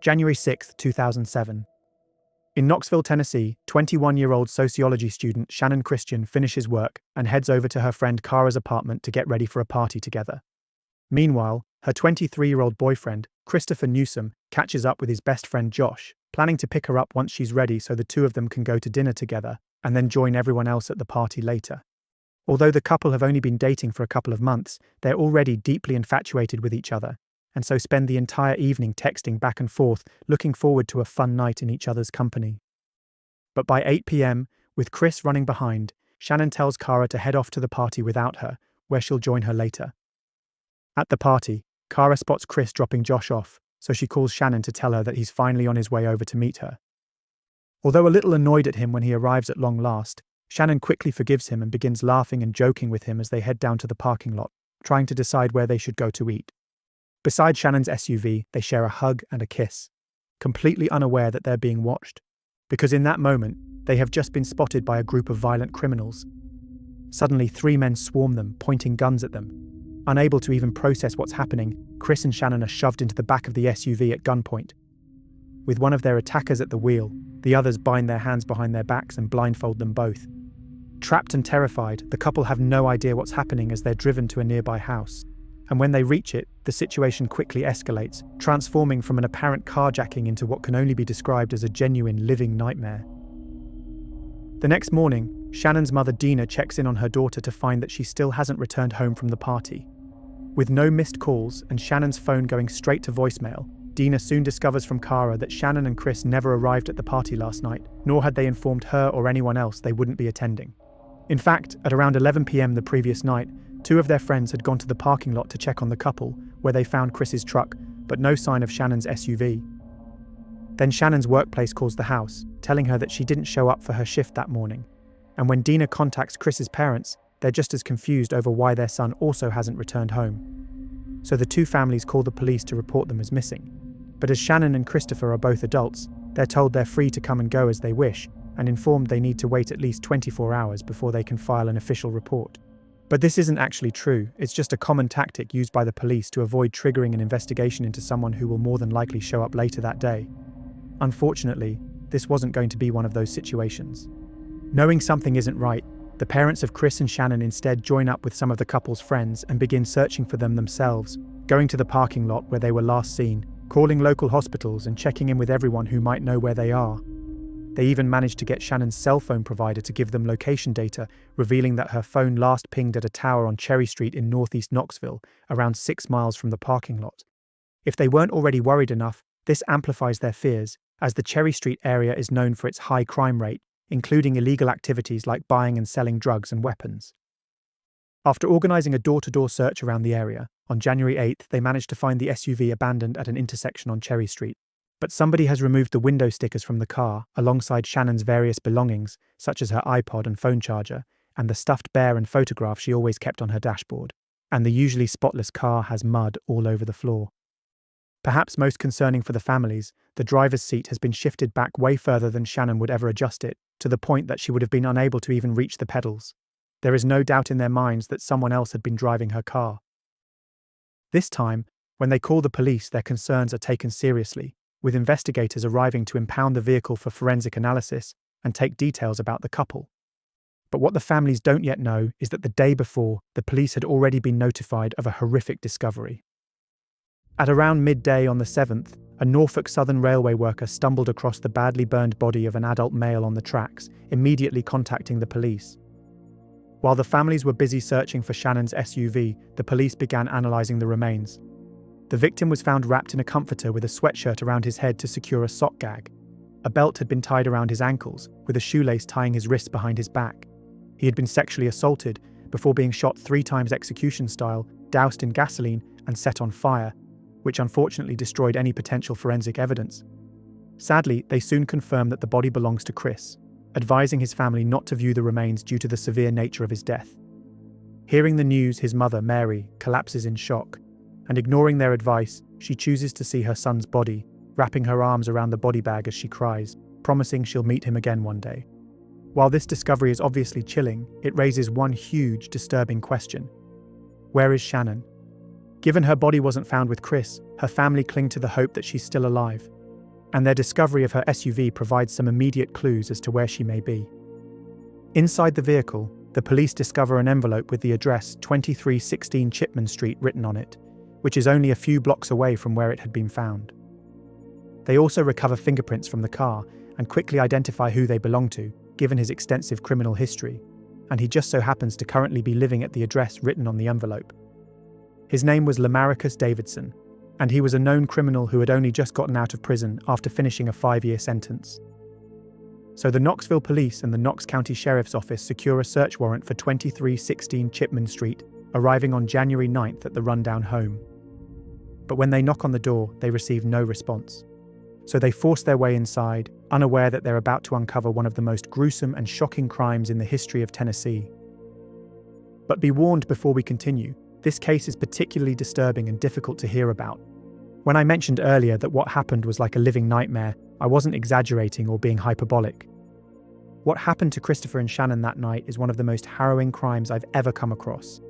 January 6, 2007. In Knoxville, Tennessee, 21-year-old sociology student Shannon Christian finishes work and heads over to her friend Kara's apartment to get ready for a party together. Meanwhile, her 23-year-old boyfriend, Christopher Newsom, catches up with his best friend Josh, planning to pick her up once she's ready so the two of them can go to dinner together and then join everyone else at the party later. Although the couple have only been dating for a couple of months, they're already deeply infatuated with each other, and so spend the entire evening texting back and forth, looking forward to a fun night in each other's company. But by 8 p.m., with Chris running behind, Shannon tells Kara to head off to the party without her, where she'll join her later. At the party, Kara spots Chris dropping Josh off, so she calls Shannon to tell her that he's finally on his way over to meet her. Although a little annoyed at him when he arrives at long last, Shannon quickly forgives him and begins laughing and joking with him as they head down to the parking lot, trying to decide where they should go to eat. Beside Shannon's SUV, they share a hug and a kiss, completely unaware that they're being watched, because in that moment, they have just been spotted by a group of violent criminals. Suddenly, 3 men swarm them, pointing guns at them. Unable to even process what's happening, Chris and Shannon are shoved into the back of the SUV at gunpoint. With one of their attackers at the wheel, the others bind their hands behind their backs and blindfold them both. Trapped and terrified, the couple have no idea what's happening as they're driven to a nearby house. And when they reach it, the situation quickly escalates, transforming from an apparent carjacking into what can only be described as a genuine living nightmare. The next morning, Shannon's mother Dina checks in on her daughter to find that she still hasn't returned home from the party. With no missed calls and Shannon's phone going straight to voicemail, Dina soon discovers from Kara that Shannon and Chris never arrived at the party last night, nor had they informed her or anyone else they wouldn't be attending. In fact, at around 11 p.m. the previous night, 2 of their friends had gone to the parking lot to check on the couple, where they found Chris's truck, but no sign of Shannon's SUV. Then Shannon's workplace calls the house, telling her that she didn't show up for her shift that morning. And when Dina contacts Chris's parents, they're just as confused over why their son also hasn't returned home. So the 2 families call the police to report them as missing. But as Shannon and Christopher are both adults, they're told they're free to come and go as they wish, and informed they need to wait at least 24 hours before they can file an official report. But this isn't actually true, it's just a common tactic used by the police to avoid triggering an investigation into someone who will more than likely show up later that day. Unfortunately, this wasn't going to be one of those situations. Knowing something isn't right, the parents of Chris and Shannon instead join up with some of the couple's friends and begin searching for them themselves, going to the parking lot where they were last seen, calling local hospitals and checking in with everyone who might know where they are. They even managed to get Shannon's cell phone provider to give them location data, revealing that her phone last pinged at a tower on Cherry Street in northeast Knoxville, around 6 miles from the parking lot. If they weren't already worried enough, this amplifies their fears, as the Cherry Street area is known for its high crime rate, including illegal activities like buying and selling drugs and weapons. After organising a door-to-door search around the area, on January 8th they managed to find the SUV abandoned at an intersection on Cherry Street. But somebody has removed the window stickers from the car, alongside Shannon's various belongings, such as her iPod and phone charger, and the stuffed bear and photograph she always kept on her dashboard. And the usually spotless car has mud all over the floor. Perhaps most concerning for the families, the driver's seat has been shifted back way further than Shannon would ever adjust it, to the point that she would have been unable to even reach the pedals. There is no doubt in their minds that someone else had been driving her car. This time, when they call the police, their concerns are taken seriously, with investigators arriving to impound the vehicle for forensic analysis and take details about the couple. But what the families don't yet know is that the day before, the police had already been notified of a horrific discovery. At around midday on the 7th, a Norfolk Southern Railway worker stumbled across the badly burned body of an adult male on the tracks, immediately contacting the police. While the families were busy searching for Shannon's SUV, the police began analysing the remains. The victim was found wrapped in a comforter with a sweatshirt around his head to secure a sock gag. A belt had been tied around his ankles, with a shoelace tying his wrists behind his back. He had been sexually assaulted before being shot 3 times execution style, doused in gasoline, and set on fire, which unfortunately destroyed any potential forensic evidence. Sadly, they soon confirmed that the body belongs to Chris, advising his family not to view the remains due to the severe nature of his death. Hearing the news, his mother, Mary, collapses in shock, and ignoring their advice, she chooses to see her son's body, wrapping her arms around the body bag as she cries, promising she'll meet him again one day. While this discovery is obviously chilling, it raises one huge, disturbing question. Where is Shannon? Given her body wasn't found with Chris, her family cling to the hope that she's still alive. and their discovery of her SUV provides some immediate clues as to where she may be. Inside the vehicle, the police discover an envelope with the address 2316 Chipman Street written on it, which is only a few blocks away from where it had been found. They also recover fingerprints from the car and quickly identify who they belong to, given his extensive criminal history, and he just so happens to currently be living at the address written on the envelope. His name was Lemaricus Davidson, and he was a known criminal who had only just gotten out of prison after finishing a 5-year sentence. So the Knoxville Police and the Knox County Sheriff's Office secure a search warrant for 2316 Chipman Street, arriving on January 9th at the rundown home. But when they knock on the door, they receive no response. So they force their way inside, unaware that they're about to uncover one of the most gruesome and shocking crimes in the history of Tennessee. But be warned before we continue, this case is particularly disturbing and difficult to hear about. When I mentioned earlier that what happened was like a living nightmare, I wasn't exaggerating or being hyperbolic. What happened to Christopher and Shannon that night is one of the most harrowing crimes I've ever come across.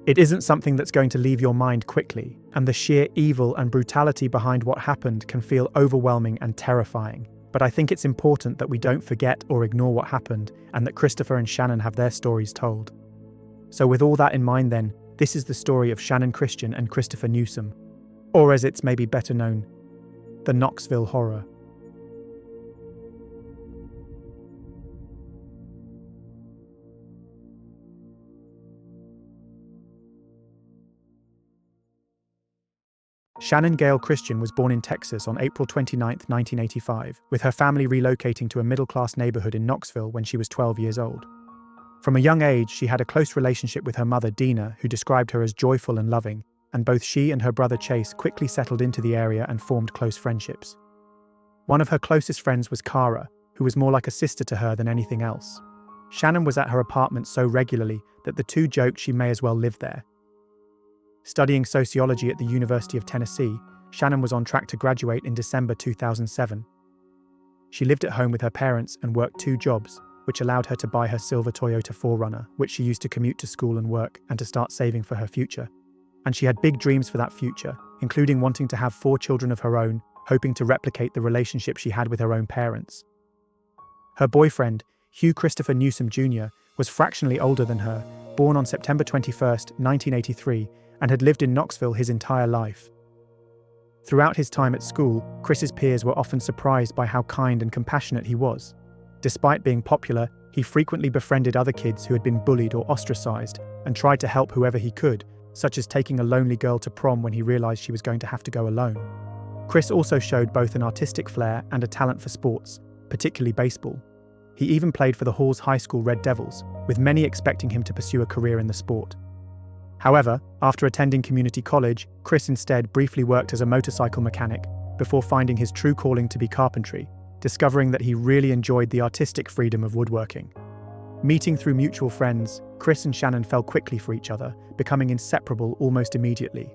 It isn't something that's going to leave your mind quickly, and the sheer evil and brutality behind what happened can feel overwhelming and terrifying. But I think it's important that we don't forget or ignore what happened, and that Christopher and Shannon have their stories told. So with all that in mind then, this is the story of Shannon Christian and Christopher Newsom, or as it's maybe better known, the Knoxville Horror. Shannon Gale Christian was born in Texas on April 29, 1985, with her family relocating to a middle-class neighborhood in Knoxville when she was 12 years old. From a young age, she had a close relationship with her mother, Dina, who described her as joyful and loving, and both she and her brother Chase quickly settled into the area and formed close friendships. One of her closest friends was Cara, who was more like a sister to her than anything else. Shannon was at her apartment so regularly that the two joked she may as well live there. Studying sociology at the University of Tennessee, Shannon was on track to graduate in December 2007. She lived at home with her parents and worked 2 jobs, which allowed her to buy her silver Toyota 4Runner, which she used to commute to school and work and to start saving for her future. And she had big dreams for that future, including wanting to have 4 children of her own, hoping to replicate the relationship she had with her own parents. Her boyfriend, Hugh Christopher Newsom Jr., was fractionally older than her, born on September 21, 1983, and had lived in Knoxville his entire life. Throughout his time at school, Chris's peers were often surprised by how kind and compassionate he was. Despite being popular, he frequently befriended other kids who had been bullied or ostracized and tried to help whoever he could, such as taking a lonely girl to prom when he realized she was going to have to go alone. Chris also showed both an artistic flair and a talent for sports, particularly baseball. He even played for the Hall's high school Red Devils, with many expecting him to pursue a career in the sport. However, after attending community college, Chris instead briefly worked as a motorcycle mechanic before finding his true calling to be carpentry, discovering that he really enjoyed the artistic freedom of woodworking. Meeting through mutual friends, Chris and Shannon fell quickly for each other, becoming inseparable almost immediately.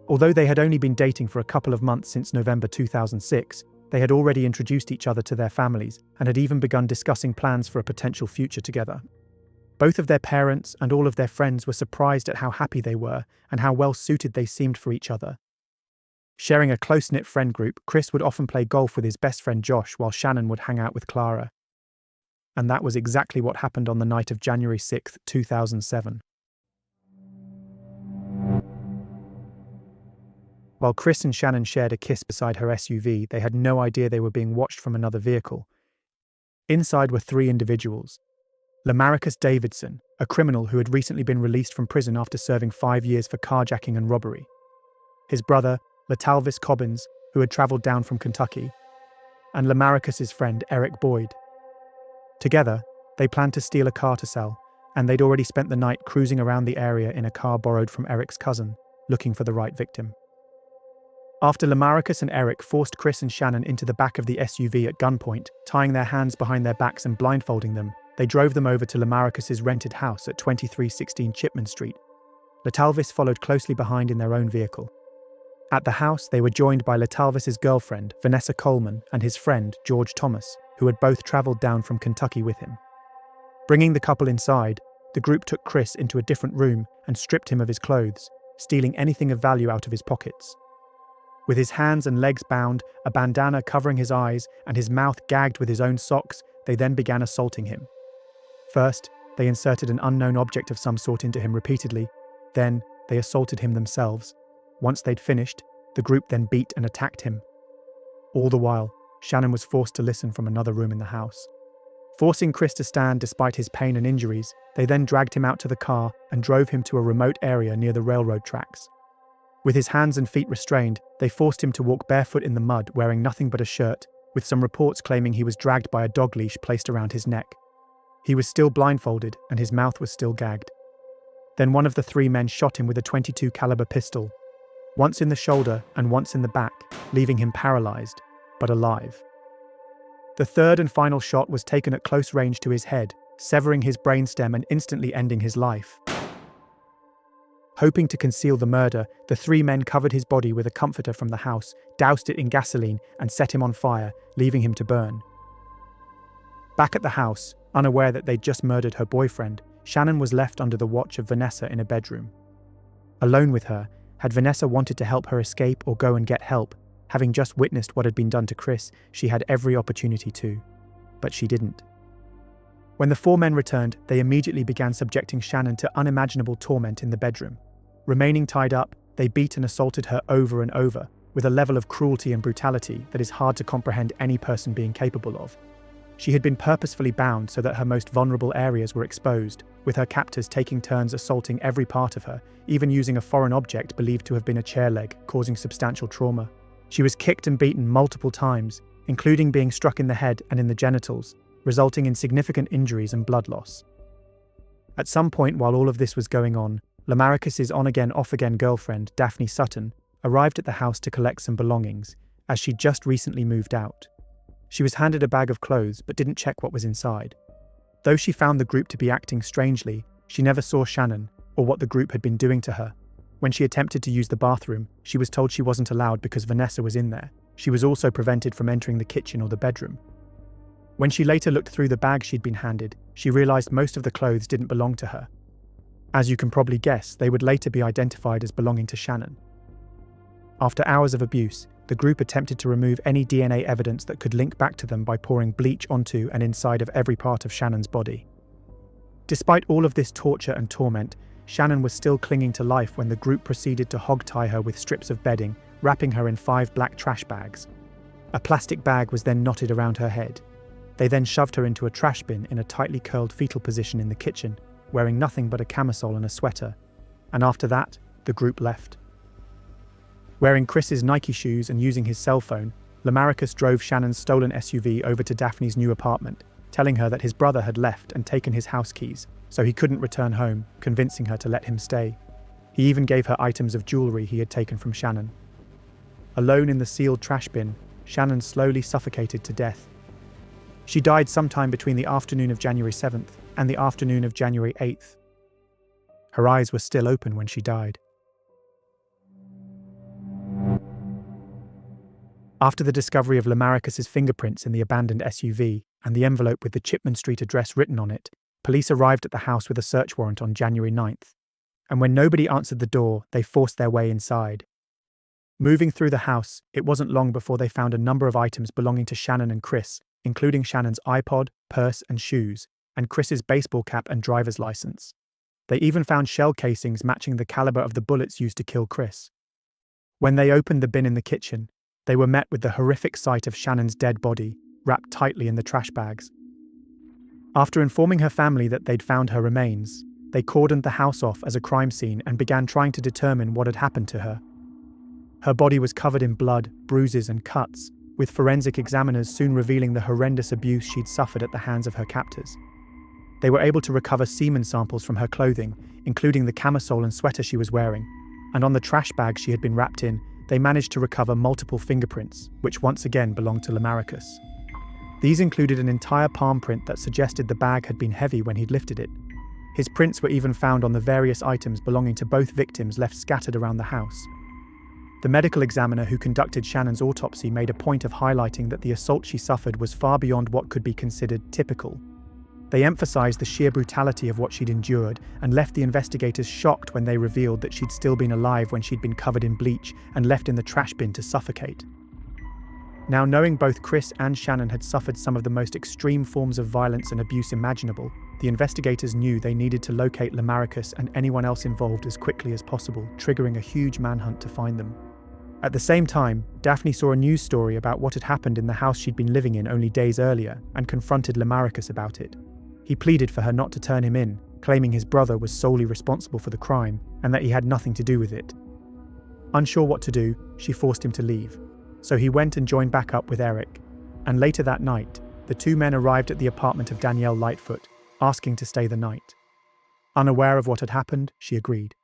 Although they had only been dating for a couple of months since November 2006, they had already introduced each other to their families and had even begun discussing plans for a potential future together. Both of their parents and all of their friends were surprised at how happy they were and how well suited they seemed for each other. Sharing a close-knit friend group, Chris would often play golf with his best friend Josh while Shannon would hang out with Clara. And that was exactly what happened on the night of January 6, 2007. While Chris and Shannon shared a kiss beside her SUV, they had no idea they were being watched from another vehicle. Inside were 3 individuals. Lemaricus Davidson, a criminal who had recently been released from prison after serving 5 years for carjacking and robbery. His brother, Letalvis Cobbins, who had travelled down from Kentucky. And Lemaricus's friend, Eric Boyd. Together, they planned to steal a car to sell, and they'd already spent the night cruising around the area in a car borrowed from Eric's cousin, looking for the right victim. After Lemaricus and Eric forced Chris and Shannon into the back of the SUV at gunpoint, tying their hands behind their backs and blindfolding them, they drove them over to Lemaricus's rented house at 2316 Chipman Street. Letalvis followed closely behind in their own vehicle. At the house, they were joined by Letalvis's girlfriend, Vanessa Coleman, and his friend, George Thomas, who had both travelled down from Kentucky with him. Bringing the couple inside, the group took Chris into a different room and stripped him of his clothes, stealing anything of value out of his pockets. With his hands and legs bound, a bandana covering his eyes, and his mouth gagged with his own socks, they then began assaulting him. First, they inserted an unknown object of some sort into him repeatedly. Then, they assaulted him themselves. Once they'd finished, the group then beat and attacked him. All the while, Shannon was forced to listen from another room in the house. Forcing Chris to stand despite his pain and injuries, they then dragged him out to the car and drove him to a remote area near the railroad tracks. With his hands and feet restrained, they forced him to walk barefoot in the mud, wearing nothing but a shirt, with some reports claiming he was dragged by a dog leash placed around his neck. He was still blindfolded and his mouth was still gagged. Then one of the three men shot him with a .22 caliber pistol, once in the shoulder and once in the back, leaving him paralyzed, but alive. The third and final shot was taken at close range to his head, severing his brainstem and instantly ending his life. Hoping to conceal the murder, the three men covered his body with a comforter from the house, doused it in gasoline, and set him on fire, leaving him to burn. Back at the house, unaware that they'd just murdered her boyfriend, Shannon was left under the watch of Vanessa in a bedroom. Alone with her, had Vanessa wanted to help her escape or go and get help, having just witnessed what had been done to Chris, she had every opportunity to. But she didn't. When the four men returned, they immediately began subjecting Shannon to unimaginable torment in the bedroom. Remaining tied up, they beat and assaulted her over and over, with a level of cruelty and brutality that is hard to comprehend any person being capable of. She had been purposefully bound so that her most vulnerable areas were exposed, with her captors taking turns assaulting every part of her, even using a foreign object believed to have been a chair leg, causing substantial trauma. She was kicked and beaten multiple times, including being struck in the head and in the genitals, resulting in significant injuries and blood loss. At some point while all of this was going on, Lemaricus's on-again, off-again girlfriend, Daphne Sutton, arrived at the house to collect some belongings, as she'd just recently moved out. She was handed a bag of clothes but didn't check what was inside. Though she found the group to be acting strangely, she never saw Shannon or what the group had been doing to her. When she attempted to use the bathroom, she was told she wasn't allowed because Vanessa was in there. She was also prevented from entering the kitchen or the bedroom. When she later looked through the bag she'd been handed, she realized most of the clothes didn't belong to her. As you can probably guess, they would later be identified as belonging to Shannon. After hours of abuse, the group attempted to remove any DNA evidence that could link back to them by pouring bleach onto and inside of every part of Shannon's body. Despite all of this torture and torment, Shannon was still clinging to life when the group proceeded to hog-tie her with strips of bedding, wrapping her in 5 black trash bags. A plastic bag was then knotted around her head. They then shoved her into a trash bin in a tightly curled fetal position in the kitchen, wearing nothing but a camisole and a sweater. And after that, the group left. Wearing Chris's Nike shoes and using his cell phone, Lemaricus drove Shannon's stolen SUV over to Daphne's new apartment, telling her that his brother had left and taken his house keys, so he couldn't return home, convincing her to let him stay. He even gave her items of jewellery he had taken from Shannon. Alone in the sealed trash bin, Shannon slowly suffocated to death. She died sometime between the afternoon of January 7th and the afternoon of January 8th. Her eyes were still open when she died. After the discovery of Lemaricus's fingerprints in the abandoned SUV and the envelope with the Chipman Street address written on it, police arrived at the house with a search warrant on January 9th. And when nobody answered the door, they forced their way inside. Moving through the house, it wasn't long before they found a number of items belonging to Shannon and Chris, including Shannon's iPod, purse and shoes, and Chris's baseball cap and driver's license. They even found shell casings matching the caliber of the bullets used to kill Chris. When they opened the bin in the kitchen, they were met with the horrific sight of Shannon's dead body, wrapped tightly in the trash bags. After informing her family that they'd found her remains, they cordoned the house off as a crime scene and began trying to determine what had happened to her. Her body was covered in blood, bruises and cuts, with forensic examiners soon revealing the horrendous abuse she'd suffered at the hands of her captors. They were able to recover semen samples from her clothing, including the camisole and sweater she was wearing, and on the trash bag she had been wrapped in, they managed to recover multiple fingerprints, which once again belonged to Lemaricus. These included an entire palm print that suggested the bag had been heavy when he'd lifted it. His prints were even found on the various items belonging to both victims left scattered around the house. The medical examiner who conducted Shannon's autopsy made a point of highlighting that the assault she suffered was far beyond what could be considered typical. They emphasized the sheer brutality of what she'd endured and left the investigators shocked when they revealed that she'd still been alive when she'd been covered in bleach and left in the trash bin to suffocate. Now, knowing both Chris and Shannon had suffered some of the most extreme forms of violence and abuse imaginable, the investigators knew they needed to locate Lemaricus and anyone else involved as quickly as possible, triggering a huge manhunt to find them. At the same time, Daphne saw a news story about what had happened in the house she'd been living in only days earlier and confronted Lemaricus about it. He pleaded for her not to turn him in, claiming his brother was solely responsible for the crime and that he had nothing to do with it. Unsure what to do, she forced him to leave. So he went and joined back up with Eric, and later that night, the two men arrived at the apartment of Danielle Lightfoot, asking to stay the night. Unaware of what had happened, she agreed.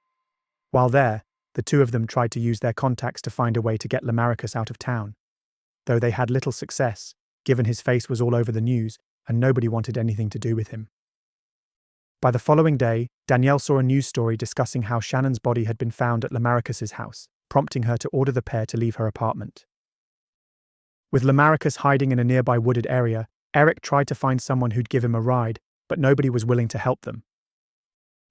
While there, the two of them tried to use their contacts to find a way to get Lemaricus out of town, though they had little success, given his face was all over the news and nobody wanted anything to do with him. By the following day, Danielle saw a news story discussing how Shannon's body had been found at Lemaricus's house, prompting her to order the pair to leave her apartment. With Lemaricus hiding in a nearby wooded area, Eric tried to find someone who'd give him a ride, but nobody was willing to help them.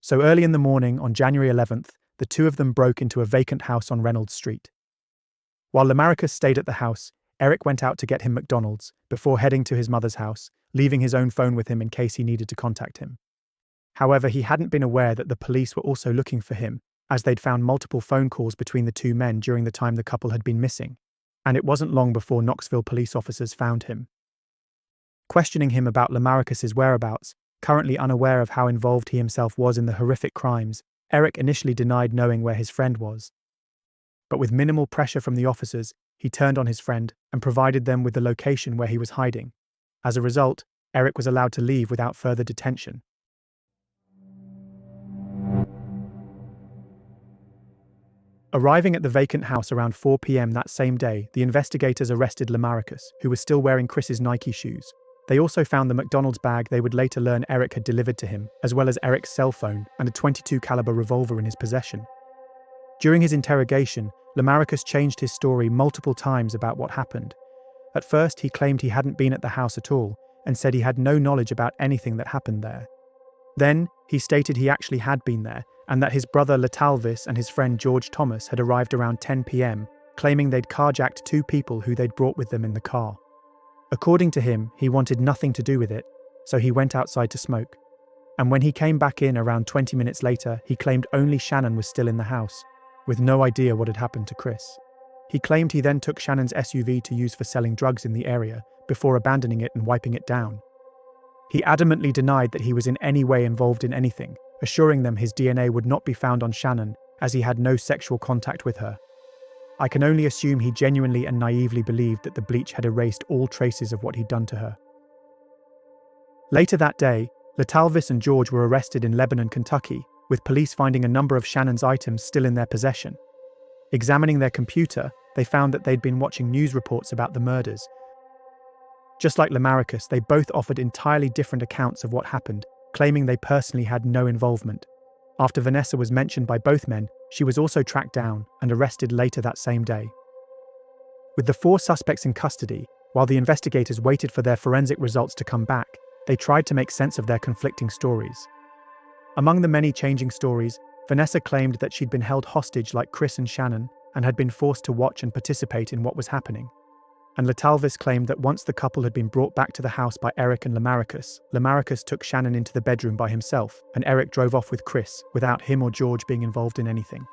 So early in the morning on January 11th, the two of them broke into a vacant house on Reynolds Street. While Lemaricus stayed at the house, Eric went out to get him McDonald's before heading to his mother's house, leaving his own phone with him in case he needed to contact him. However, he hadn't been aware that the police were also looking for him, as they'd found multiple phone calls between the two men during the time the couple had been missing, and it wasn't long before Knoxville police officers found him. Questioning him about Lemaricus's whereabouts, currently unaware of how involved he himself was in the horrific crimes, Eric initially denied knowing where his friend was. But with minimal pressure from the officers, he turned on his friend and provided them with the location where he was hiding. As a result, Eric was allowed to leave without further detention. Arriving at the vacant house around 4 p.m. that same day, the investigators arrested Lemaricus, who was still wearing Chris's Nike shoes. They also found the McDonald's bag they would later learn Eric had delivered to him, as well as Eric's cell phone and a .22 caliber revolver in his possession. During his interrogation, Lemaricus changed his story multiple times about what happened. At first, he claimed he hadn't been at the house at all and said he had no knowledge about anything that happened there. Then, he stated he actually had been there and that his brother Letalvis and his friend George Thomas had arrived around 10 p.m, claiming they'd carjacked two people who they'd brought with them in the car. According to him, he wanted nothing to do with it, so he went outside to smoke. And when he came back in around 20 minutes later, he claimed only Shannon was still in the house, with no idea what had happened to Chris. He claimed he then took Shannon's SUV to use for selling drugs in the area, before abandoning it and wiping it down. He adamantly denied that he was in any way involved in anything, assuring them his DNA would not be found on Shannon, as he had no sexual contact with her. I can only assume he genuinely and naively believed that the bleach had erased all traces of what he'd done to her. Later that day, Letalvis and George were arrested in Lebanon, Kentucky, with police finding a number of Shannon's items still in their possession. Examining their computer, they found that they'd been watching news reports about the murders. Just like Lemaricus, they both offered entirely different accounts of what happened, claiming they personally had no involvement. After Vanessa was mentioned by both men, she was also tracked down and arrested later that same day. With the 4 suspects in custody, while the investigators waited for their forensic results to come back, they tried to make sense of their conflicting stories. Among the many changing stories, Vanessa claimed that she'd been held hostage like Chris and Shannon and had been forced to watch and participate in what was happening. And Letalvis claimed that once the couple had been brought back to the house by Eric and Lemaricus took Shannon into the bedroom by himself, and Eric drove off with Chris, without him or George being involved in anything.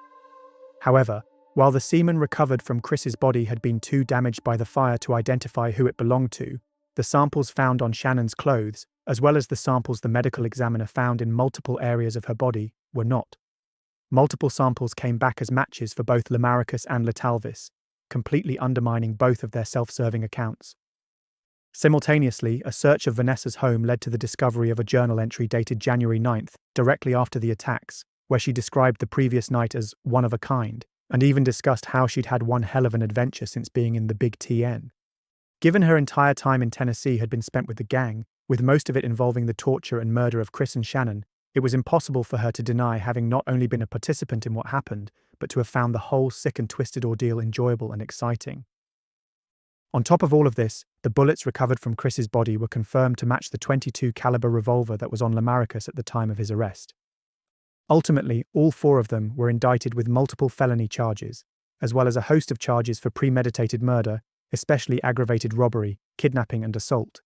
However, while the semen recovered from Chris's body had been too damaged by the fire to identify who it belonged to, the samples found on Shannon's clothes, as well as the samples the medical examiner found in multiple areas of her body, were not. Multiple samples came back as matches for both Lemaricus and Letalvis, completely undermining both of their self-serving accounts. Simultaneously, a search of Vanessa's home led to the discovery of a journal entry dated January 9th, directly after the attacks, where she described the previous night as one of a kind, and even discussed how she'd had one hell of an adventure since being in the Big TN. Given her entire time in Tennessee had been spent with the gang, with most of it involving the torture and murder of Chris and Shannon, it was impossible for her to deny having not only been a participant in what happened, but to have found the whole sick and twisted ordeal enjoyable and exciting. On top of all of this, the bullets recovered from Chris's body were confirmed to match the .22 caliber revolver that was on Lemaricus at the time of his arrest. Ultimately, all four of them were indicted with multiple felony charges, as well as a host of charges for premeditated murder, especially aggravated robbery, kidnapping, and assault.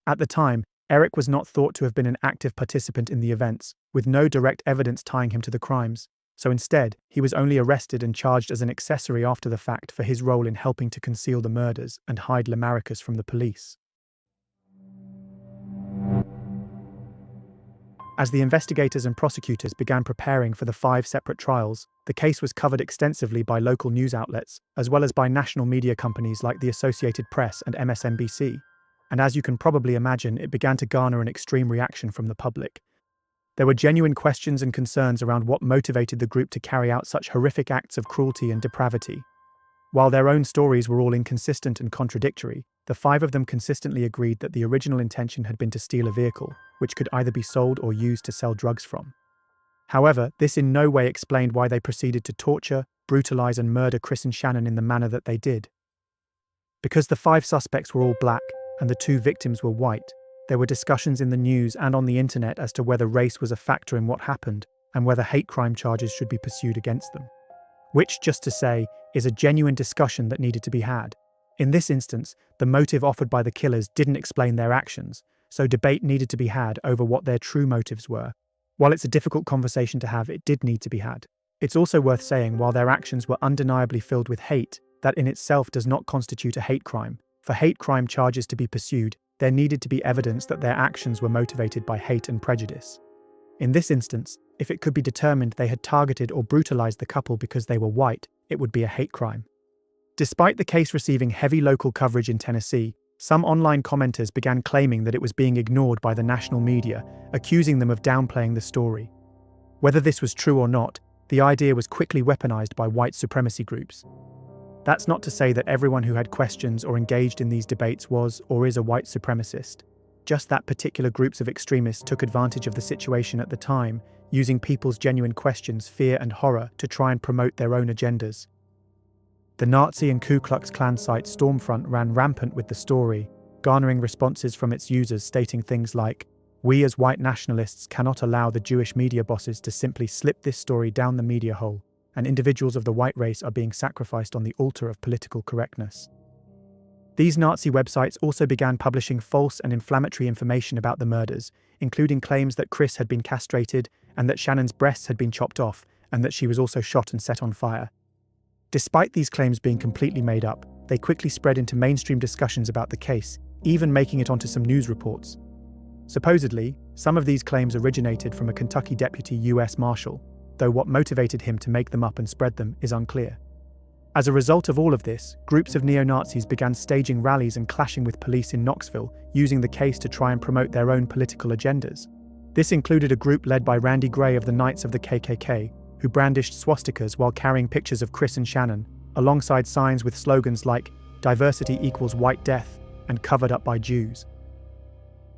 At the time, Eric was not thought to have been an active participant in the events, with no direct evidence tying him to the crimes, so instead, he was only arrested and charged as an accessory after the fact for his role in helping to conceal the murders and hide Lemaricus from the police. As the investigators and prosecutors began preparing for the 5 separate trials, the case was covered extensively by local news outlets, as well as by national media companies like the Associated Press and MSNBC. And as you can probably imagine, it began to garner an extreme reaction from the public. There were genuine questions and concerns around what motivated the group to carry out such horrific acts of cruelty and depravity. While their own stories were all inconsistent and contradictory, the 5 of them consistently agreed that the original intention had been to steal a vehicle, which could either be sold or used to sell drugs from. However, this in no way explained why they proceeded to torture, brutalize, and murder Chris and Shannon in the manner that they did. Because the 5 suspects were all black and the 2 victims were white, there were discussions in the news and on the internet as to whether race was a factor in what happened and whether hate crime charges should be pursued against them. Which, just to say, is a genuine discussion that needed to be had. In this instance, the motive offered by the killers didn't explain their actions, so debate needed to be had over what their true motives were. While it's a difficult conversation to have, it did need to be had. It's also worth saying, while their actions were undeniably filled with hate, that in itself does not constitute a hate crime. For hate crime charges to be pursued, there needed to be evidence that their actions were motivated by hate and prejudice. In this instance, if it could be determined they had targeted or brutalized the couple because they were white, it would be a hate crime. Despite the case receiving heavy local coverage in Tennessee, some online commenters began claiming that it was being ignored by the national media, accusing them of downplaying the story. Whether this was true or not, the idea was quickly weaponized by white supremacy groups. That's not to say that everyone who had questions or engaged in these debates was or is a white supremacist. Just that particular groups of extremists took advantage of the situation at the time, using people's genuine questions, fear, and horror to try and promote their own agendas. The Nazi and Ku Klux Klan site Stormfront ran rampant with the story, garnering responses from its users stating things like, "We as white nationalists cannot allow the Jewish media bosses to simply slip this story down the media hole, and individuals of the white race are being sacrificed on the altar of political correctness." These Nazi websites also began publishing false and inflammatory information about the murders, including claims that Chris had been castrated and that Shannon's breasts had been chopped off and that she was also shot and set on fire. Despite these claims being completely made up, they quickly spread into mainstream discussions about the case, even making it onto some news reports. Supposedly, some of these claims originated from a Kentucky deputy U.S. Marshal, though what motivated him to make them up and spread them is unclear. As a result of all of this, groups of neo-Nazis began staging rallies and clashing with police in Knoxville, using the case to try and promote their own political agendas. This included a group led by Randy Gray of the Knights of the KKK, who brandished swastikas while carrying pictures of Chris and Shannon, alongside signs with slogans like "Diversity equals white death" and "Covered up by Jews."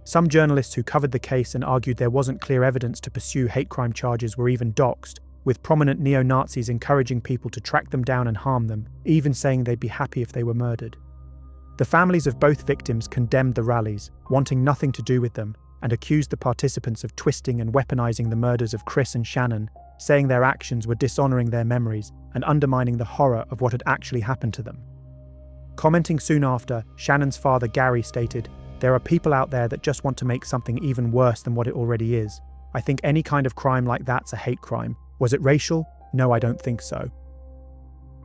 Some journalists who covered the case and argued there wasn't clear evidence to pursue hate crime charges were even doxxed, with prominent neo-Nazis encouraging people to track them down and harm them, even saying they'd be happy if they were murdered. The families of both victims condemned the rallies, wanting nothing to do with them, and accused the participants of twisting and weaponizing the murders of Chris and Shannon, saying their actions were dishonoring their memories and undermining the horror of what had actually happened to them. Commenting soon after, Shannon's father Gary stated, "There are people out there that just want to make something even worse than what it already is. I think any kind of crime like that's a hate crime. Was it racial? No, I don't think so."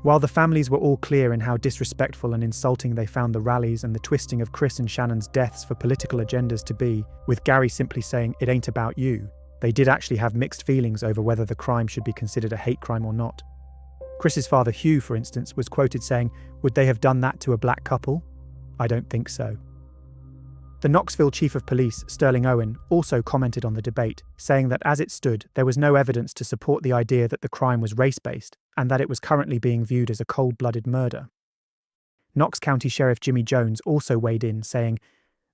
While the families were all clear in how disrespectful and insulting they found the rallies and the twisting of Chris and Shannon's deaths for political agendas to be, with Gary simply saying, "It ain't about you," they did actually have mixed feelings over whether the crime should be considered a hate crime or not. Chris's father Hugh, for instance, was quoted saying, "Would they have done that to a black couple? I don't think so." The Knoxville Chief of Police, Sterling Owen, also commented on the debate, saying that as it stood, there was no evidence to support the idea that the crime was race-based, and that it was currently being viewed as a cold-blooded murder. Knox County Sheriff Jimmy Jones also weighed in, saying,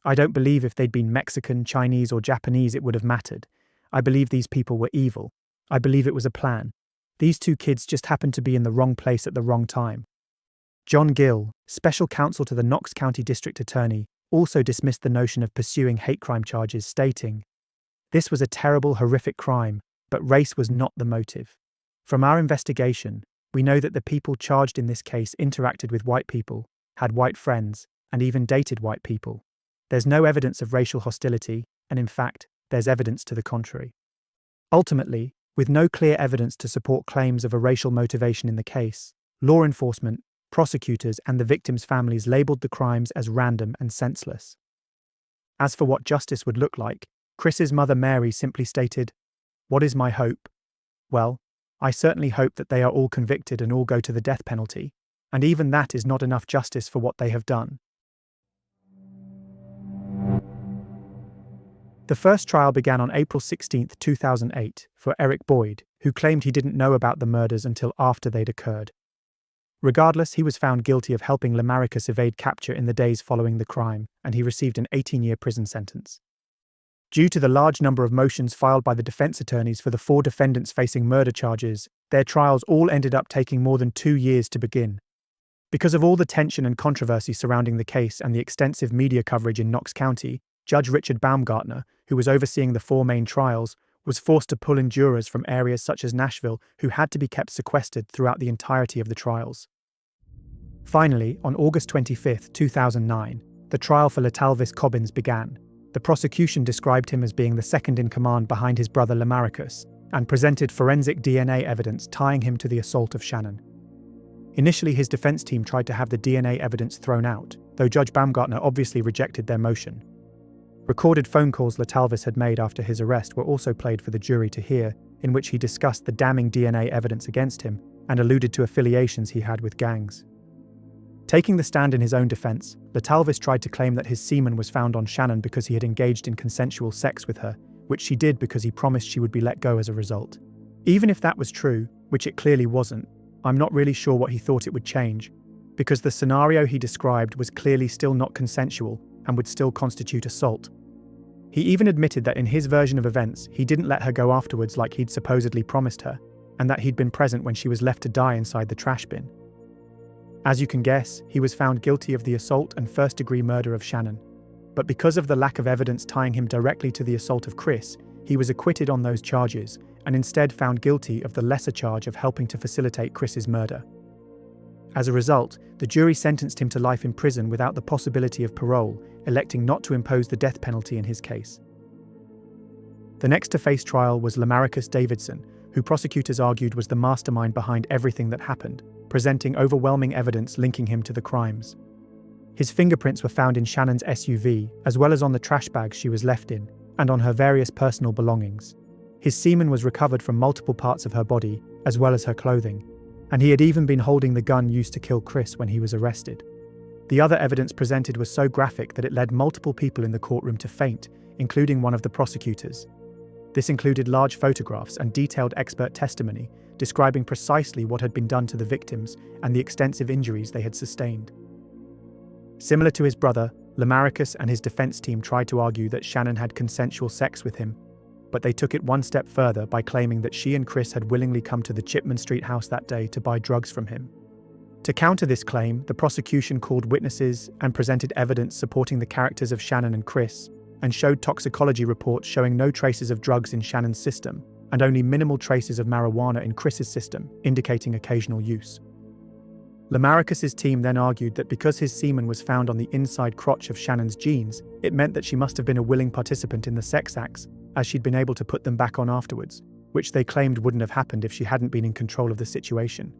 "I don't believe if they'd been Mexican, Chinese, or Japanese it would have mattered. I believe these people were evil. I believe it was a plan. These 2 kids just happened to be in the wrong place at the wrong time." John Gill, special counsel to the Knox County District Attorney, also dismissed the notion of pursuing hate crime charges, stating, "This was a terrible, horrific crime, but race was not the motive. From our investigation, we know that the people charged in this case interacted with white people, had white friends, and even dated white people. There's no evidence of racial hostility, and in fact, there's evidence to the contrary." Ultimately, with no clear evidence to support claims of a racial motivation in the case, law enforcement, prosecutors, and the victims' families labeled the crimes as random and senseless. As for what justice would look like, Chris's mother Mary simply stated, "What is my hope? Well, I certainly hope that they are all convicted and all go to the death penalty, and even that is not enough justice for what they have done." The first trial began on April 16, 2008, for Eric Boyd, who claimed he didn't know about the murders until after they'd occurred. Regardless, he was found guilty of helping Lemaricus evade capture in the days following the crime, and he received an 18-year prison sentence. Due to the large number of motions filed by the defense attorneys for the 4 defendants facing murder charges, their trials all ended up taking more than 2 years to begin. Because of all the tension and controversy surrounding the case and the extensive media coverage in Knox County, Judge Richard Baumgartner, who was overseeing the 4 main trials, was forced to pull in jurors from areas such as Nashville who had to be kept sequestered throughout the entirety of the trials. Finally, on August 25, 2009, the trial for Letalvis Cobbins began. The prosecution described him as being the second-in-command behind his brother Lemaricus and presented forensic DNA evidence tying him to the assault of Shannon. Initially, his defense team tried to have the DNA evidence thrown out, though Judge Baumgartner obviously rejected their motion. Recorded phone calls Letalvis had made after his arrest were also played for the jury to hear, in which he discussed the damning DNA evidence against him and alluded to affiliations he had with gangs. Taking the stand in his own defense, Letalvis tried to claim that his semen was found on Shannon because he had engaged in consensual sex with her, which she did because he promised she would be let go as a result. Even if that was true, which it clearly wasn't, I'm not really sure what he thought it would change, because the scenario he described was clearly still not consensual and would still constitute assault. He even admitted that in his version of events, he didn't let her go afterwards like he'd supposedly promised her, and that he'd been present when she was left to die inside the trash bin. As you can guess, he was found guilty of the assault and first-degree murder of Shannon. But because of the lack of evidence tying him directly to the assault of Chris, he was acquitted on those charges and instead found guilty of the lesser charge of helping to facilitate Chris's murder. As a result, the jury sentenced him to life in prison without the possibility of parole, electing not to impose the death penalty in his case. The next to face trial was Lemaricus Davidson, who prosecutors argued was the mastermind behind everything that happened, presenting overwhelming evidence linking him to the crimes. His fingerprints were found in Shannon's SUV, as well as on the trash bag she was left in, and on her various personal belongings. His semen was recovered from multiple parts of her body, as well as her clothing, and he had even been holding the gun used to kill Chris when he was arrested. The other evidence presented was so graphic that it led multiple people in the courtroom to faint, including one of the prosecutors. This included large photographs and detailed expert testimony describing precisely what had been done to the victims and the extensive injuries they had sustained. Similar to his brother, Lemaricus and his defense team tried to argue that Shannon had consensual sex with him, but they took it one step further by claiming that she and Chris had willingly come to the Chipman Street house that day to buy drugs from him. To counter this claim, the prosecution called witnesses and presented evidence supporting the characters of Shannon and Chris, and showed toxicology reports showing no traces of drugs in Shannon's system, and only minimal traces of marijuana in Chris's system, indicating occasional use. Lemaricus's team then argued that because his semen was found on the inside crotch of Shannon's jeans, it meant that she must have been a willing participant in the sex acts, as she'd been able to put them back on afterwards, which they claimed wouldn't have happened if she hadn't been in control of the situation.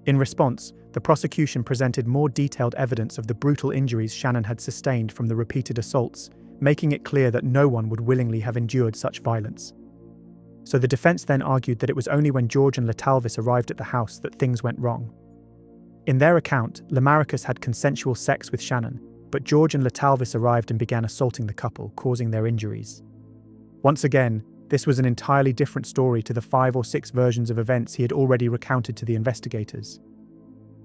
In response, the prosecution presented more detailed evidence of the brutal injuries Shannon had sustained from the repeated assaults, making it clear that no one would willingly have endured such violence. So the defense then argued that it was only when George and Letalvis arrived at the house that things went wrong. In their account, Lemaricus had consensual sex with Shannon, but George and Letalvis arrived and began assaulting the couple, causing their injuries. Once again, this was an entirely different story to the 5 or 6 versions of events he had already recounted to the investigators.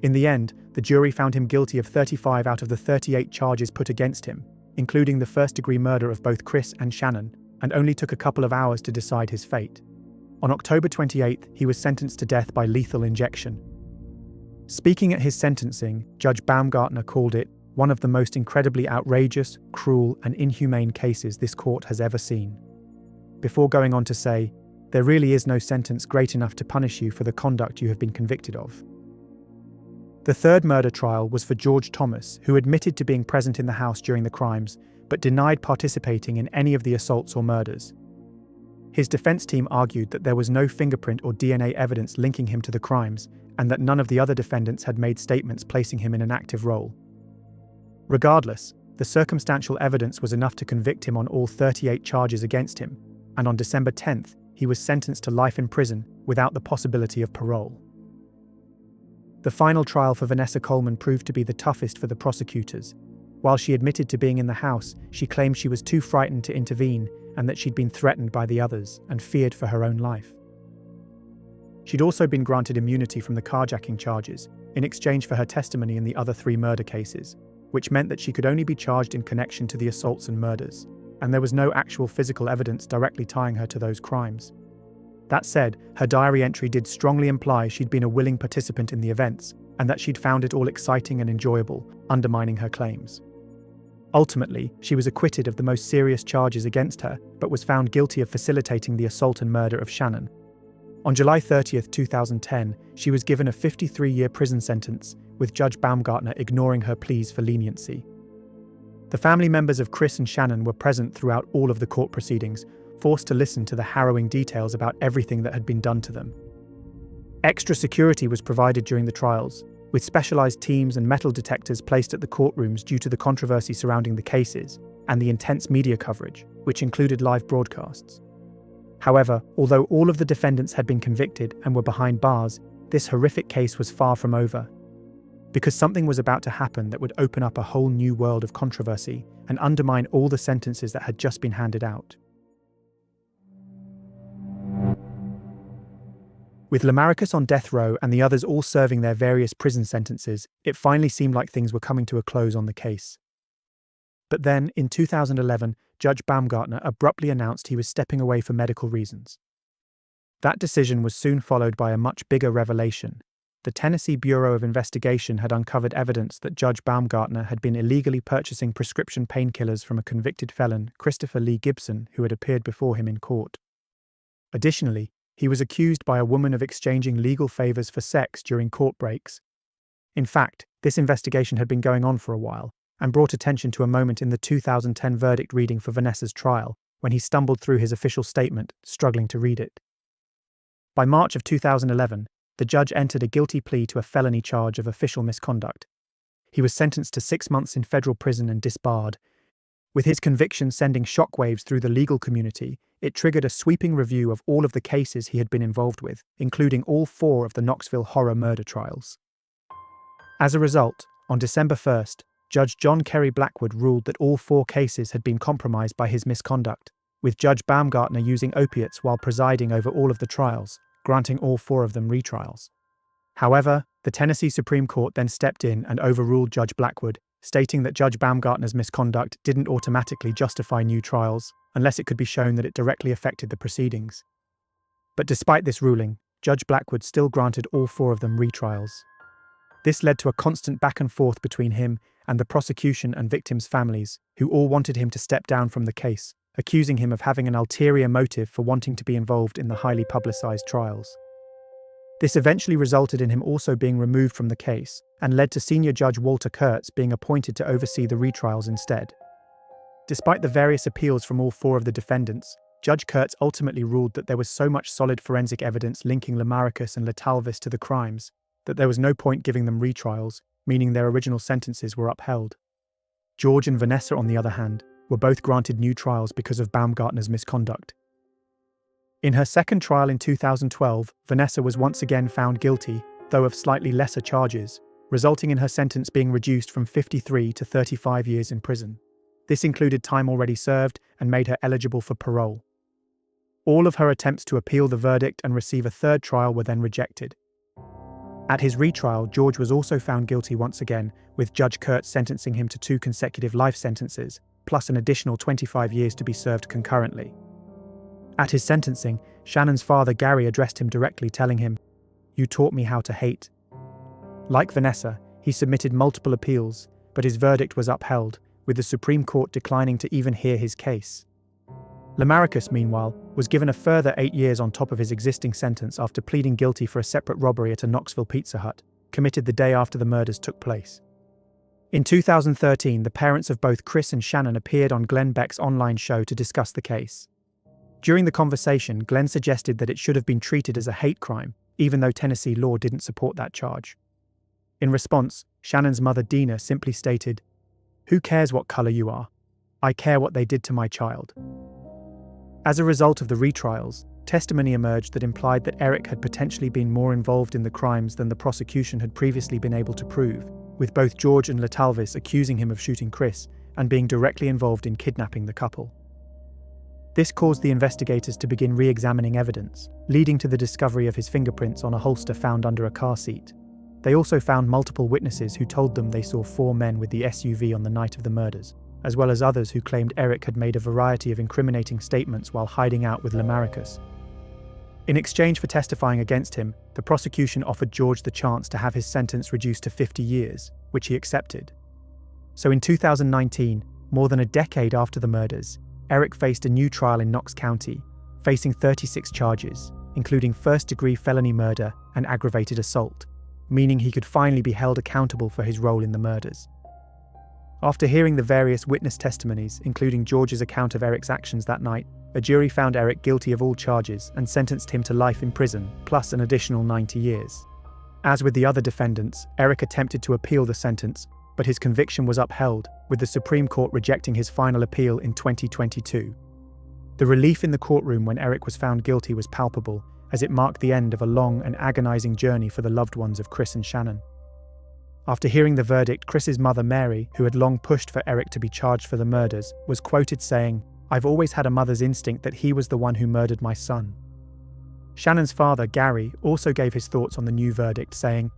In the end, the jury found him guilty of 35 out of the 38 charges put against him, including the first-degree murder of both Chris and Shannon, and only took a couple of hours to decide his fate. On October 28th, he was sentenced to death by lethal injection. Speaking at his sentencing, Judge Baumgartner called it one of the most incredibly outrageous, cruel, and inhumane cases this court has ever seen. Before going on to say, there really is no sentence great enough to punish you for the conduct you have been convicted of. The third murder trial was for George Thomas, who admitted to being present in the house during the crimes, but denied participating in any of the assaults or murders. His defense team argued that there was no fingerprint or DNA evidence linking him to the crimes, and that none of the other defendants had made statements placing him in an active role. Regardless, the circumstantial evidence was enough to convict him on all 38 charges against him, and on December 10th, he was sentenced to life in prison without the possibility of parole. The final trial for Vanessa Coleman proved to be the toughest for the prosecutors. While she admitted to being in the house, she claimed she was too frightened to intervene and that she'd been threatened by the others and feared for her own life. She'd also been granted immunity from the carjacking charges in exchange for her testimony in the other 3 murder cases, which meant that she could only be charged in connection to the assaults and murders, and there was no actual physical evidence directly tying her to those crimes. That said, her diary entry did strongly imply she'd been a willing participant in the events, and that she'd found it all exciting and enjoyable, undermining her claims. Ultimately, she was acquitted of the most serious charges against her, but was found guilty of facilitating the assault and murder of Shannon. On July 30, 2010, she was given a 53-year prison sentence, with Judge Baumgartner ignoring her pleas for leniency. The family members of Chris and Shannon were present throughout all of the court proceedings, forced to listen to the harrowing details about everything that had been done to them. Extra security was provided during the trials, with specialized teams and metal detectors placed at the courtrooms due to the controversy surrounding the cases and the intense media coverage, which included live broadcasts. However, although all of the defendants had been convicted and were behind bars, this horrific case was far from over. Because something was about to happen that would open up a whole new world of controversy and undermine all the sentences that had just been handed out. With Lemaricus on death row and the others all serving their various prison sentences, it finally seemed like things were coming to a close on the case. But then, in 2011, Judge Baumgartner abruptly announced he was stepping away for medical reasons. That decision was soon followed by a much bigger revelation. The Tennessee Bureau of Investigation had uncovered evidence that Judge Baumgartner had been illegally purchasing prescription painkillers from a convicted felon, Christopher Lee Gibson, who had appeared before him in court. Additionally, he was accused by a woman of exchanging legal favors for sex during court breaks. In fact, this investigation had been going on for a while, and brought attention to a moment in the 2010 verdict reading for Vanessa's trial, when he stumbled through his official statement, struggling to read it. By March of 2011, the judge entered a guilty plea to a felony charge of official misconduct. He was sentenced to 6 months in federal prison and disbarred. With his conviction sending shockwaves through the legal community, it triggered a sweeping review of all of the cases he had been involved with, including all 4 of the Knoxville Horror murder trials. As a result, on December 1st, Judge John Kerry Blackwood ruled that all 4 cases had been compromised by his misconduct, with Judge Baumgartner using opiates while presiding over all of the trials, granting all 4 of them retrials. However, the Tennessee Supreme Court then stepped in and overruled Judge Blackwood, stating that Judge Baumgartner's misconduct didn't automatically justify new trials unless it could be shown that it directly affected the proceedings. But despite this ruling, Judge Blackwood still granted all 4 of them retrials. This led to a constant back and forth between him and the prosecution and victims' families, who all wanted him to step down from the case, accusing him of having an ulterior motive for wanting to be involved in the highly publicized trials. This eventually resulted in him also being removed from the case, and led to Senior Judge Walter Kurtz being appointed to oversee the retrials instead. Despite the various appeals from all 4 of the defendants, Judge Kurtz ultimately ruled that there was so much solid forensic evidence linking Lemaricus and Letalvis to the crimes that there was no point giving them retrials, meaning their original sentences were upheld. George and Vanessa, on the other hand, were both granted new trials because of Baumgartner's misconduct. In her second trial in 2012, Vanessa was once again found guilty, though of slightly lesser charges, resulting in her sentence being reduced from 53 to 35 years in prison. This included time already served and made her eligible for parole. All of her attempts to appeal the verdict and receive a third trial were then rejected. At his retrial, George was also found guilty once again, with Judge Kurtz sentencing him to 2 consecutive life sentences, plus an additional 25 years to be served concurrently. At his sentencing, Shannon's father Gary addressed him directly, telling him, "You taught me how to hate." Like Vanessa, he submitted multiple appeals, but his verdict was upheld, with the Supreme Court declining to even hear his case. Lemaricus, meanwhile, was given a further 8 years on top of his existing sentence after pleading guilty for a separate robbery at a Knoxville Pizza Hut, committed the day after the murders took place. In 2013, the parents of both Chris and Shannon appeared on Glenn Beck's online show to discuss the case. During the conversation, Glenn suggested that it should have been treated as a hate crime, even though Tennessee law didn't support that charge. In response, Shannon's mother Dina simply stated, "Who cares what color you are? I care what they did to my child." As a result of the retrials, testimony emerged that implied that Eric had potentially been more involved in the crimes than the prosecution had previously been able to prove, with both George and Letalvis accusing him of shooting Chris and being directly involved in kidnapping the couple. This caused the investigators to begin re-examining evidence, leading to the discovery of his fingerprints on a holster found under a car seat. They also found multiple witnesses who told them they saw 4 men with the SUV on the night of the murders, as well as others who claimed Eric had made a variety of incriminating statements while hiding out with Lemaricus. In exchange for testifying against him, the prosecution offered George the chance to have his sentence reduced to 50 years, which he accepted. So in 2019, more than a decade after the murders, Eric faced a new trial in Knox County, facing 36 charges, including first-degree felony murder and aggravated assault, meaning he could finally be held accountable for his role in the murders. After hearing the various witness testimonies, including George's account of Eric's actions that night, a jury found Eric guilty of all charges and sentenced him to life in prison, plus an additional 90 years. As with the other defendants, Eric attempted to appeal the sentence, but his conviction was upheld, with the Supreme Court rejecting his final appeal in 2022. The relief in the courtroom when Eric was found guilty was palpable, as it marked the end of a long and agonizing journey for the loved ones of Chris and Shannon. After hearing the verdict, Chris's mother Mary, who had long pushed for Eric to be charged for the murders, was quoted saying, "I've always had a mother's instinct that he was the one who murdered my son." Shannon's father, Gary, also gave his thoughts on the new verdict, saying,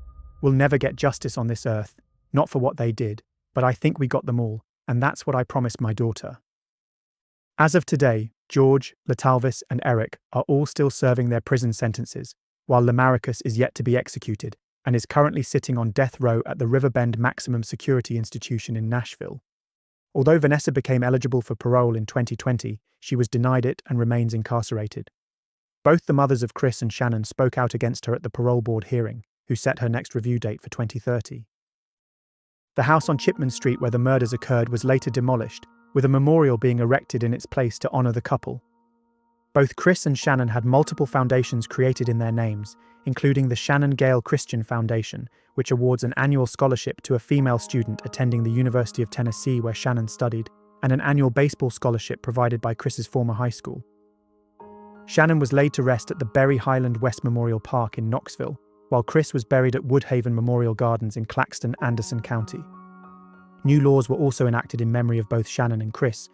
"We'll never get justice on this earth, not for what they did, but I think we got them all, and that's what I promised my daughter." As of today, George, Letalvis, and Eric are all still serving their prison sentences, while Lemaricus is yet to be executed and is currently sitting on death row at the Riverbend Maximum Security Institution in Nashville. Although Vanessa became eligible for parole in 2020, she was denied it and remains incarcerated. Both the mothers of Chris and Shannon spoke out against her at the parole board hearing, who set her next review date for 2030. The house on Chipman Street where the murders occurred was later demolished, with a memorial being erected in its place to honor the couple. Both Chris and Shannon had multiple foundations created in their names, including the Shannon Gale Christian Foundation, which awards an annual scholarship to a female student attending the University of Tennessee where Shannon studied, and an annual baseball scholarship provided by Chris's former high school. Shannon was laid to rest at the Berry Highland West Memorial Park in Knoxville, while Chris was buried at Woodhaven Memorial Gardens in Claxton, Anderson County. New laws were also enacted in memory of both Shannon and Chris.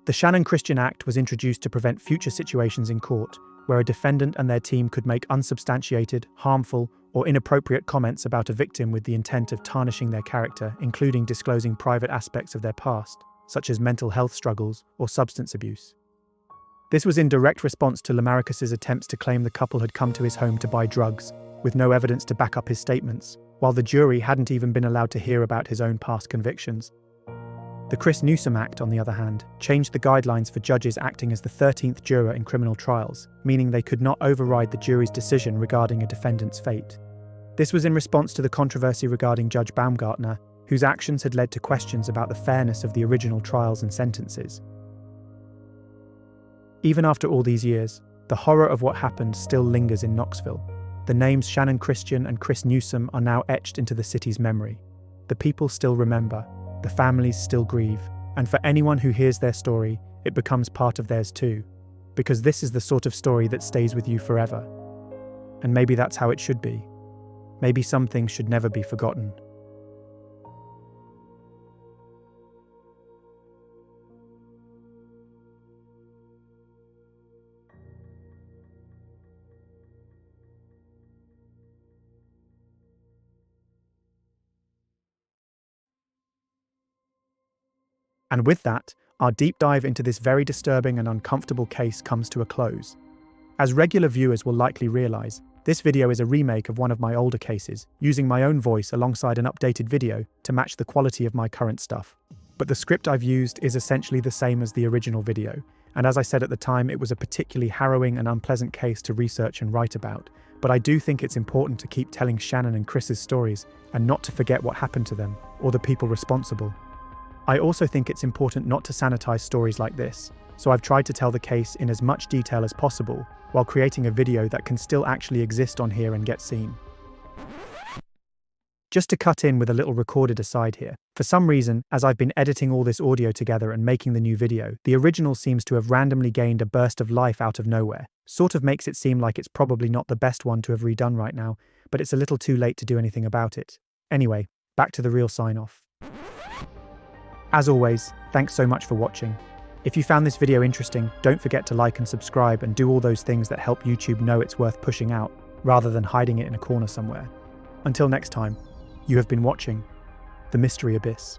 The Shannon Christian Act was introduced to prevent future situations in court, where a defendant and their team could make unsubstantiated, harmful, or inappropriate comments about a victim with the intent of tarnishing their character, including disclosing private aspects of their past, such as mental health struggles or substance abuse. This was in direct response to Lemaricus's attempts to claim the couple had come to his home to buy drugs, with no evidence to back up his statements, while the jury hadn't even been allowed to hear about his own past convictions. The Chris Newsom Act, on the other hand, changed the guidelines for judges acting as the 13th juror in criminal trials, meaning they could not override the jury's decision regarding a defendant's fate. This was in response to the controversy regarding Judge Baumgartner, whose actions had led to questions about the fairness of the original trials and sentences. Even after all these years, the horror of what happened still lingers in Knoxville. The names Shannon Christian and Chris Newsom are now etched into the city's memory. The people still remember, the families still grieve, and for anyone who hears their story, it becomes part of theirs too, because this is the sort of story that stays with you forever. And maybe that's how it should be. Maybe some things should never be forgotten. And with that, our deep dive into this very disturbing and uncomfortable case comes to a close. As regular viewers will likely realise, This video is a remake of one of my older cases, using my own voice alongside an updated video to match the quality of my current stuff. But the script I've used is essentially the same as the original video, and as I said at the time, it was a particularly harrowing and unpleasant case to research and write about. But I do think it's important to keep telling Shannon and Chris's stories and not to forget what happened to them or the people responsible. I also think it's important not to sanitize stories like this, so I've tried to tell the case in as much detail as possible while creating a video that can still actually exist on here and get seen. Just to cut in with a little recorded aside here, for some reason, as I've been editing all this audio together and making the new video, the original seems to have randomly gained a burst of life out of nowhere. Sort of makes it seem like it's probably not the best one to have redone right now, but it's a little too late to do anything about it. Anyway, back to the real sign-off. As always, thanks so much for watching. If you found this video interesting, don't forget to like and subscribe and do all those things that help YouTube know it's worth pushing out, rather than hiding it in a corner somewhere. Until next time, you have been watching The Mystery Abyss.